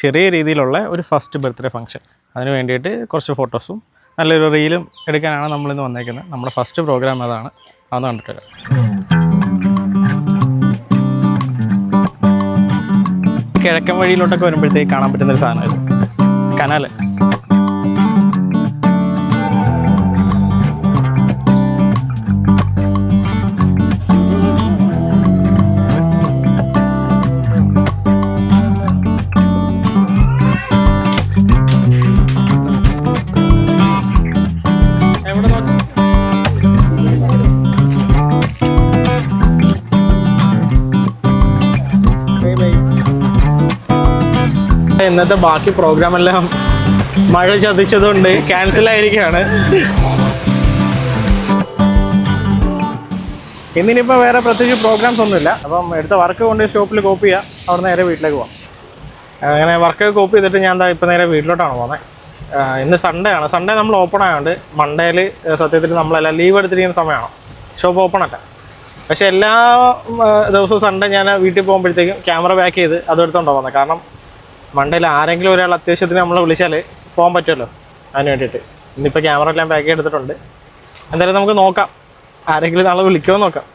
ചെറിയ രീതിയിലുള്ള ഒരു ഫസ്റ്റ് ബർത്ത്ഡേ ഫംഗ്ഷൻ. അതിന് വേണ്ടിയിട്ട് കുറച്ച് ഫോട്ടോസും നല്ലൊരു റീലും എടുക്കാനാണ് നമ്മളിന്ന് വന്നേക്കുന്നത്. നമ്മുടെ ഫസ്റ്റ് പ്രോഗ്രാം അതാണ്. അതൊന്ന് കണ്ടിട്ട് കിഴക്കൻ വഴിയിലോട്ടൊക്കെ വരുമ്പോഴത്തേക്ക് കാണാൻ പറ്റുന്നൊരു സാധനം കനാല്. ഇന്നത്തെ ബാക്കി പ്രോഗ്രാം എല്ലാം മഴ ചതിച്ചതുകൊണ്ട് ക്യാൻസൽ ആയിരിക്കുകയാണ്. ഇന്നിനിപ്പോൾ വേറെ പ്രത്യേകിച്ച് പ്രോഗ്രാംസ് ഒന്നുമില്ല. അപ്പം എടുത്ത വർക്ക് കൊണ്ട് ഷോപ്പിൽ കോപ്പി ചെയ്യാം, അവിടെ നേരെ വീട്ടിലേക്ക് പോകാം. അങ്ങനെ വർക്ക് കോപ്പി ചെയ്തിട്ട് ഞാൻ ഇപ്പോൾ നേരെ വീട്ടിലോട്ടാണ് പോകുന്നത്. ഇന്ന് സൺഡേ ആണ്. സൺഡേ നമ്മൾ ഓപ്പൺ ആയതുകൊണ്ട് മൺഡേയിൽ സത്യത്തിൽ നമ്മളെല്ലാം ലീവ് എടുത്തിരിക്കുന്ന സമയമാണ്, ഷോപ്പ് ഓപ്പൺ അല്ല. പക്ഷേ എല്ലാ ദിവസവും സൺഡേ ഞാൻ വീട്ടിൽ പോകുമ്പോഴത്തേക്കും ക്യാമറ ബാക്ക് ചെയ്ത് അതെടുത്തോണ്ട് പോകുന്നത്. കാരണം മണ്ടയിൽ ആരെങ്കിലും ഒരാൾ അത്യാവശ്യത്തിന് നമ്മളെ വിളിച്ചാൽ പോകാൻ പറ്റുമല്ലോ, അതിന് വേണ്ടിയിട്ട്. ഇന്നിപ്പോൾ ക്യാമറ എല്ലാം ബാക്ക് എടുത്തിട്ടുണ്ട്. എന്തായാലും നമുക്ക് നോക്കാം, ആരെങ്കിലും നാളെ വിളിക്കുമോ നോക്കാം.